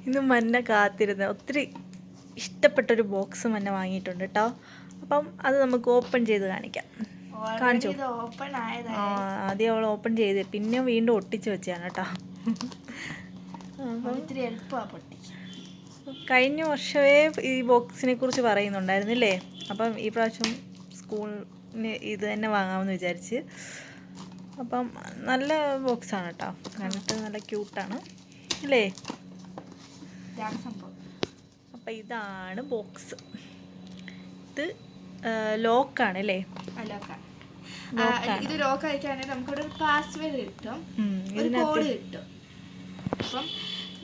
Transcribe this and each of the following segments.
ഇന്ന് മന്ന കാത്തിരുന്ന ഒത്തിരി ഇഷ്ടപ്പെട്ടൊരു ബോക്സ് മന്ന വാങ്ങിയിട്ടുണ്ട് കേട്ടോ. അപ്പം അത് നമുക്ക് ഓപ്പൺ ചെയ്ത് കാണിക്കാം. കാണിച്ചു. ആദ്യം അവൾ ഓപ്പൺ ചെയ്ത് പിന്നെ വീണ്ടും ഒട്ടിച്ച് വെച്ചാണ് കേട്ടോ. അപ്പം കഴിഞ്ഞ വർഷമേ ഈ ബോക്സിനെ കുറിച്ച് പറയുന്നുണ്ടായിരുന്നില്ലേ. അപ്പം ഈ പ്രാവശ്യം സ്കൂളിന് ഇത് തന്നെ വാങ്ങാമെന്ന് വിചാരിച്ച്. അപ്പം നല്ല ബോക്സാണ് കേട്ടോ, കണ്ടിട്ട് നല്ല ക്യൂട്ടാണ് അല്ലേ. അപ്പം ഇതാണ് ബോക്സ്. ഇത് ലോക്കാണ് അല്ലേ. ഇത് ലോക്ക് അയക്കുകയാണെങ്കിൽ നമുക്കൊരു പാസ്വേഡ് കിട്ടും, ഒരു കോഡ് കിട്ടും. അപ്പം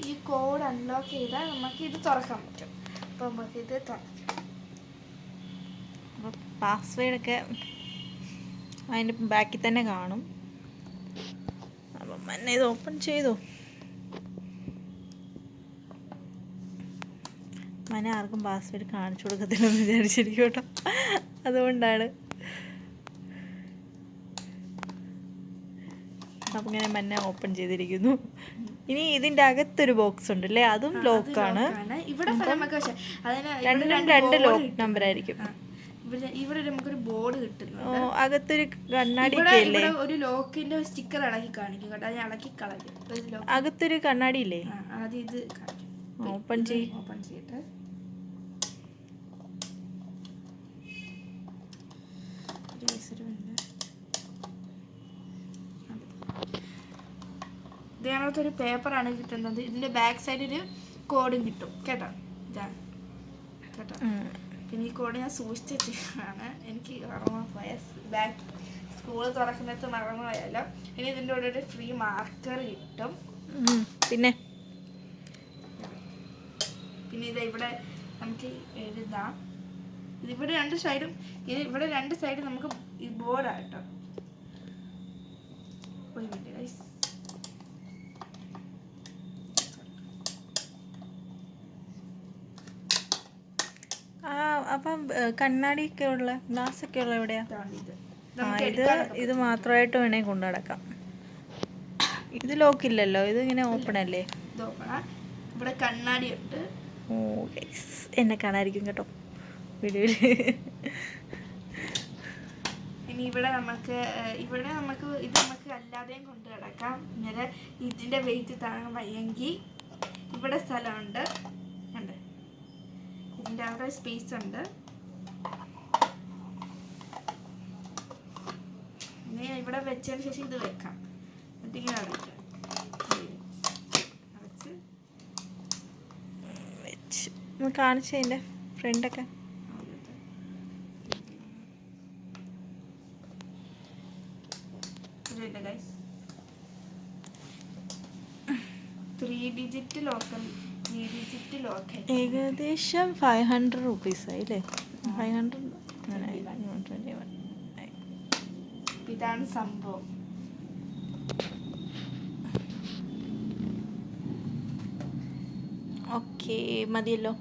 ഈ കോഡ് അൺലോക്ക് ചെയ്താൽ നമുക്ക് ഇത് തുറക്കാൻ പറ്റും. അപ്പം നമുക്ക് ഇത് തുറക്കാം. അപ്പോൾ പാസ്വേഡൊക്കെ അതിൻ്റെ ബാക്കിൽ തന്നെ കാണും. അപ്പം എന്നെ ഇത് ഓപ്പൺ ചെയ്തു. മന ആർക്കും പാസ്വേഡ് കാണിച്ചു കൊടുക്കത്തില്ലെന്ന് വിചാരിച്ചിരിക്കും കേട്ടോ, അതുകൊണ്ടാണ്. അപ്പം ഇങ്ങനെ മന്ന ഓപ്പൺ ചെയ്തിരിക്കുന്നു. ഇനി ഇതിൻ്റെ അകത്തൊരു ബോക്സ് ഉണ്ട് അല്ലേ, അതും ലോക്കാണ്. രണ്ടും രണ്ട് ലോക്ക് നമ്പർ ആയിരിക്കും. ഇവിടെ നമുക്കൊരു ബോർഡ് കിട്ടുന്നു. അകത്തൊരു കണ്ണാടി ഒരു ലോക്കിന്റെ സ്റ്റിക്കർ ഇളക്കി കാണിക്കും കേട്ടോ, അത് ഇളക്കി കളയും. അകത്തൊരു കണ്ണാടി ഇല്ലേ, ആദ്യം ഇത് ഓപ്പൺ ചെയ്യ്. ഓപ്പൺ ചെയ്തിട്ട് ഇതിനകത്തൊരു പേപ്പറാണ് കിട്ടുന്നത്. ഇതിന്റെ ബാക്ക് സൈഡിൽ കോഡും കിട്ടും കേട്ടോ. ഇതാണ് കേട്ടോ. പിന്നെ ഈ കോഡ് ഞാൻ സൂക്ഷിച്ച് വെച്ചിട്ടാണ്, എനിക്ക് മറന്നു പോയ ബാക്ക് സ്കൂൾ തുറക്കുന്നത് മറന്നു പോയാലോ. ഇനി ഇതിൻ്റെ കൂടെ ഒരു ഫ്രീ മാർക്കർ കിട്ടും. പിന്നെ ഇത് ഇവിടെ നമുക്ക് എഴുതാം. ഇതിവിടെ രണ്ട് സൈഡും, ഇവിടെ രണ്ട് സൈഡും നമുക്ക് ഈ ബോർഡാണ് കേട്ടോ. ഒരു മിനിറ്റ് ഗൈസ്. അപ്പം കണ്ണാടിയൊക്കെ ഉള്ള ഗ്ലാസ് ഒക്കെ ഉള്ള എവിടെയാ? ഇത് മാത്രമായിട്ട് വേണമെങ്കിൽ കൊണ്ടു നടക്കാം. ഇത് ലോക്കില്ലല്ലോ, ഇത് ഇങ്ങനെ ഓപ്പൺ അല്ലേ. ഇവിടെ കണ്ണാടി ഉണ്ട്. ഓ ഗൈസ്, എന്നെ കാണാതിരിക്കും കേട്ടോ വീഡിയോയിൽ. ഇനി ഇവിടെ നമുക്ക് ഇത് നമുക്ക് അല്ലാതെയും കൊണ്ട് കിടക്കാം. ഇങ്ങനെ ഇതിന്റെ വെയിറ്റ് താങ്ങാൻ വയ്യെങ്കിൽ ഇവിടെ സ്ഥലമുണ്ട്. ഇതിൻ്റെ അവിടെ സ്പേസ് ഉണ്ട്. ഇനി ഇവിടെ വെച്ചതിന് ശേഷം ഇത് വെക്കാം. എന്നിട്ട് ഇങ്ങനെ അടയ്ക്കാം. കാണിച്ചേ എൻ്റെ ഫ്രണ്ടൊക്കെ. ഏകദേശം 500 റുപ്പീസ് ആയി അല്ലേ. 500 ഇതാണ് സംഭവം. ഓക്കെ മതിയല്ലോ.